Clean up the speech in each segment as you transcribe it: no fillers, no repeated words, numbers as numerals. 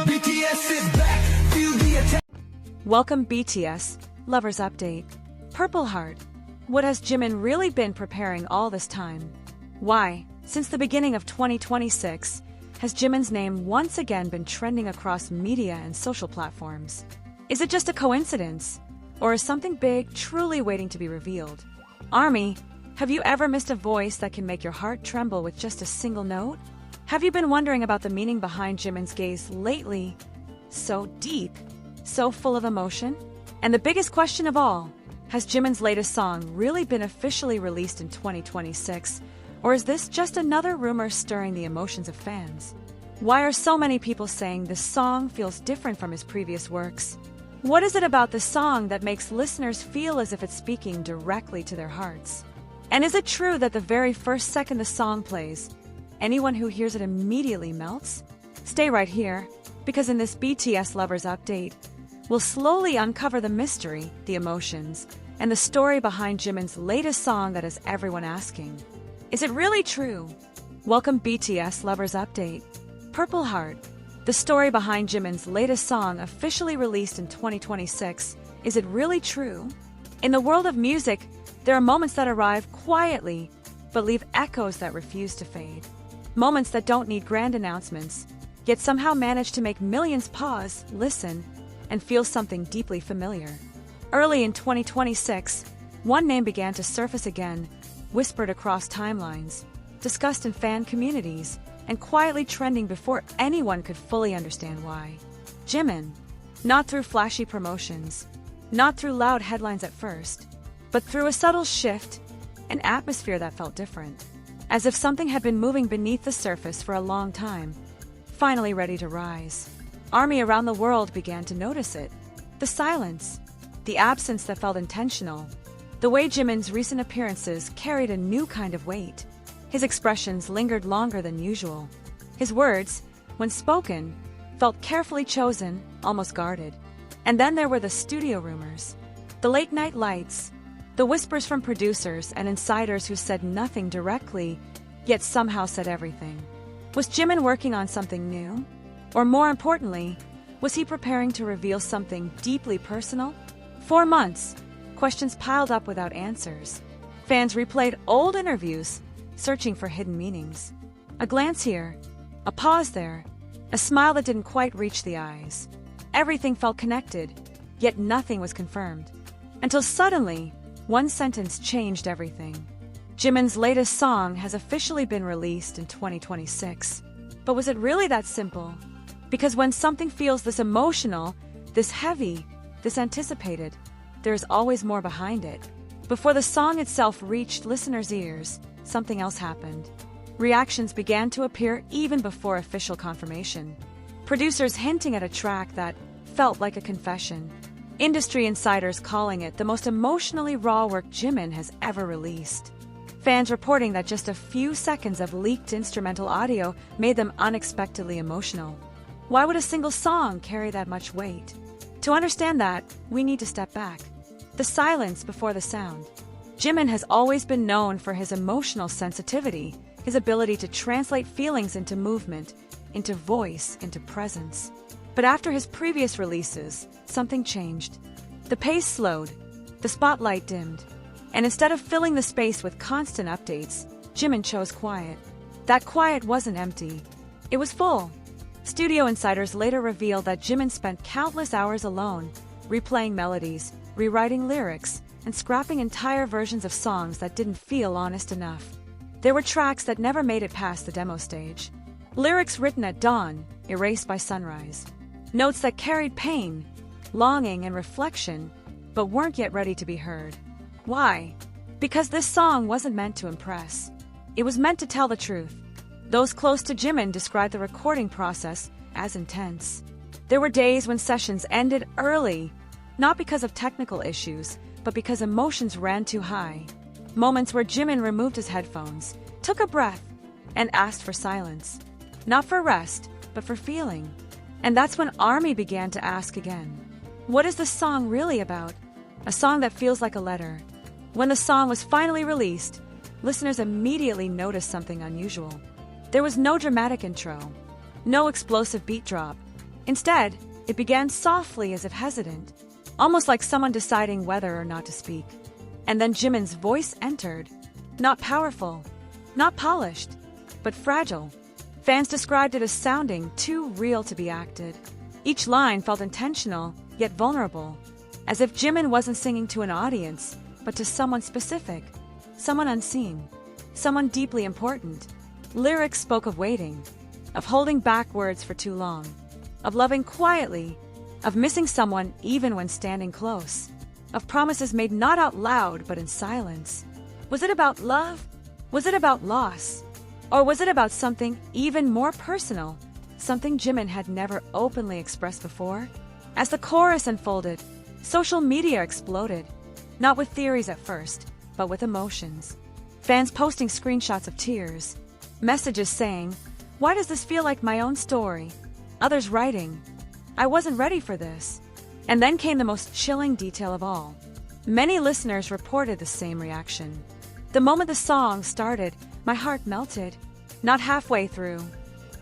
BTS is back, feel the attack. Welcome BTS, Lovers Update. Purple Heart. What has Jimin really been preparing all this time? Why, since the beginning of 2026, has Jimin's name once again been trending across media and social platforms? Is it just a coincidence? Or is something big truly waiting to be revealed? ARMY, have you ever missed a voice that can make your heart tremble with just a single note? Have you been wondering about the meaning behind Jimin's gaze lately? So deep, so full of emotion? And the biggest question of all, has Jimin's latest song really been officially released in 2026? Or is this just another rumor stirring the emotions of fans? Why are so many people saying this song feels different from his previous works? What is it about this song that makes listeners feel as if it's speaking directly to their hearts? And is it true that the very first second the song plays, anyone who hears it immediately melts? Stay right here, because in this BTS Lovers Update, we'll slowly uncover the mystery, the emotions, and the story behind Jimin's latest song that has everyone asking, is it really true? Welcome BTS Lovers Update. Purple Heart. The story behind Jimin's latest song officially released in 2026, is it really true? In the world of music, there are moments that arrive quietly, but leave echoes that refuse to fade. Moments that don't need grand announcements, yet somehow manage to make millions pause, listen, and feel something deeply familiar. Early in 2026, one name began to surface again, whispered across timelines, discussed in fan communities, and quietly trending before anyone could fully understand why. Jimin. Not through flashy promotions, not through loud headlines at first, but through a subtle shift, an atmosphere that felt different. As if something had been moving beneath the surface for a long time, finally ready to rise. ARMY around the world began to notice it. The silence, the absence that felt intentional, the way Jimin's recent appearances carried a new kind of weight. His expressions lingered longer than usual. His words, when spoken, felt carefully chosen, almost guarded. And then there were the studio rumors, the late-night lights, the whispers from producers and insiders who said nothing directly, yet somehow said everything. Was Jimin working on something new? Or more importantly, was he preparing to reveal something deeply personal? For months, questions piled up without answers. Fans replayed old interviews, searching for hidden meanings. A glance here, a pause there, a smile that didn't quite reach the eyes. Everything felt connected, yet nothing was confirmed. Until suddenly, one sentence changed everything. Jimin's latest song has officially been released in 2026. But was it really that simple? Because when something feels this emotional, this heavy, this anticipated, there's always more behind it. Before the song itself reached listeners' ears, something else happened. Reactions began to appear even before official confirmation. Producers hinting at a track that felt like a confession. Industry insiders calling it the most emotionally raw work Jimin has ever released. Fans reporting that just a few seconds of leaked instrumental audio made them unexpectedly emotional. Why would a single song carry that much weight? To understand that, we need to step back. The silence before the sound. Jimin has always been known for his emotional sensitivity, his ability to translate feelings into movement, into voice, into presence. But after his previous releases, something changed. The pace slowed, the spotlight dimmed, and instead of filling the space with constant updates, Jimin chose quiet. That quiet wasn't empty. It was full. Studio insiders later revealed that Jimin spent countless hours alone, replaying melodies, rewriting lyrics, and scrapping entire versions of songs that didn't feel honest enough. There were tracks that never made it past the demo stage. Lyrics written at dawn, erased by sunrise. Notes that carried pain, longing, and reflection, but weren't yet ready to be heard. Why? Because this song wasn't meant to impress. It was meant to tell the truth. Those close to Jimin described the recording process as intense. There were days when sessions ended early, not because of technical issues, but because emotions ran too high. Moments where Jimin removed his headphones, took a breath, and asked for silence. Not for rest, but for feeling. And that's when ARMY began to ask again. What is the song really about? A song that feels like a letter. When the song was finally released, listeners immediately noticed something unusual. There was no dramatic intro, No explosive beat drop. Instead, it began softly as if hesitant, almost like someone deciding whether or not to speak. And then Jimin's voice entered. Not powerful, not polished, but fragile. Fans described it as sounding too real to be acted. Each line felt intentional, yet vulnerable, as if Jimin wasn't singing to an audience, but to someone specific, someone unseen, someone deeply important. Lyrics spoke of waiting, of holding back words for too long, of loving quietly, of missing someone even when standing close, of promises made not out loud but in silence. Was it about love? Was it about loss? Or was it about something even more personal, something Jimin had never openly expressed before? As the chorus unfolded, social media exploded, not with theories at first, but with emotions. Fans posting screenshots of tears, messages saying, "Why does this feel like my own story?" Others writing, "I wasn't ready for this." And then came the most chilling detail of all. Many listeners reported the same reaction. The moment the song started, my heart melted. Not halfway through,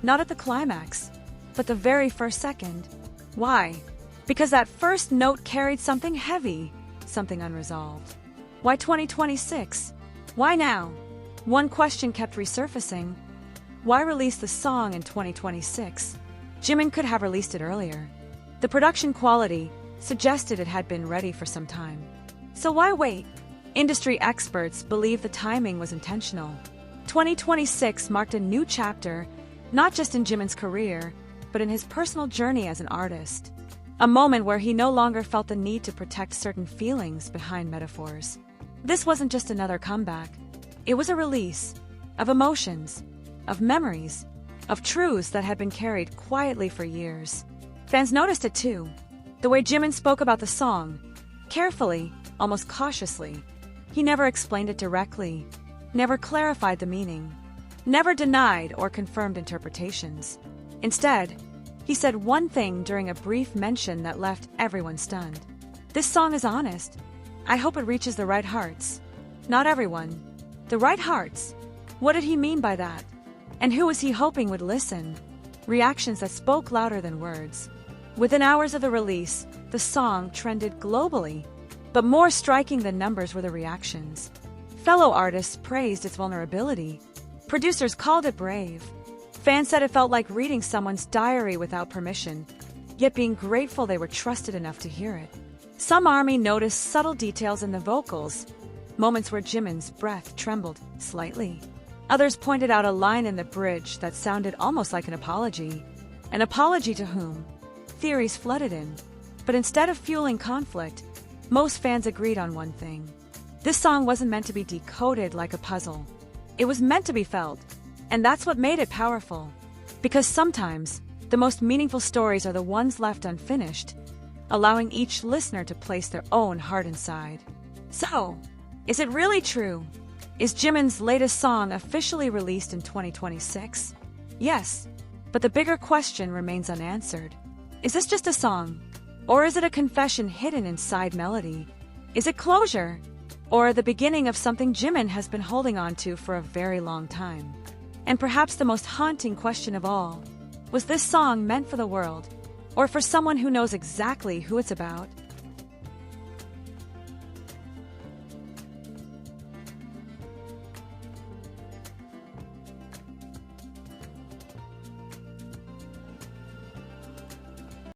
not at the climax, but the very first second. Why? Because that first note carried something heavy, something unresolved. Why 2026? Why now? One question kept resurfacing. Why release the song in 2026? Jimin could have released it earlier. The production quality suggested it had been ready for some time. So why wait? Industry experts believe the timing was intentional. 2026 marked a new chapter, not just in Jimin's career, but in his personal journey as an artist. A moment where he no longer felt the need to protect certain feelings behind metaphors. This wasn't just another comeback. It was a release of emotions, of memories, of truths that had been carried quietly for years. Fans noticed it too. The way Jimin spoke about the song, carefully, almost cautiously. He never explained it directly, never clarified the meaning, never denied or confirmed interpretations. Instead, he said one thing during a brief mention that left everyone stunned. "This song is honest. I hope it reaches the right hearts." Not everyone. The right hearts. What did he mean by that? And who was he hoping would listen? Reactions that spoke louder than words. Within hours of the release, the song trended globally. But more striking than numbers were the reactions. Fellow artists praised its vulnerability. Producers called it brave. Fans said it felt like reading someone's diary without permission, yet being grateful they were trusted enough to hear it. Some ARMY noticed subtle details in the vocals, moments where Jimin's breath trembled slightly. Others pointed out a line in the bridge that sounded almost like an apology. An apology to whom? Theories flooded in. But instead of fueling conflict, most fans agreed on one thing. This song wasn't meant to be decoded like a puzzle. It was meant to be felt, and that's what made it powerful. Because sometimes, the most meaningful stories are the ones left unfinished, allowing each listener to place their own heart inside. So, is it really true? Is Jimin's latest song officially released in 2026? Yes, but the bigger question remains unanswered. Is this just a song? Or is it a confession hidden inside melody? Is it closure? Or the beginning of something Jimin has been holding on to for a very long time? And perhaps the most haunting question of all, was this song meant for the world? Or for someone who knows exactly who it's about?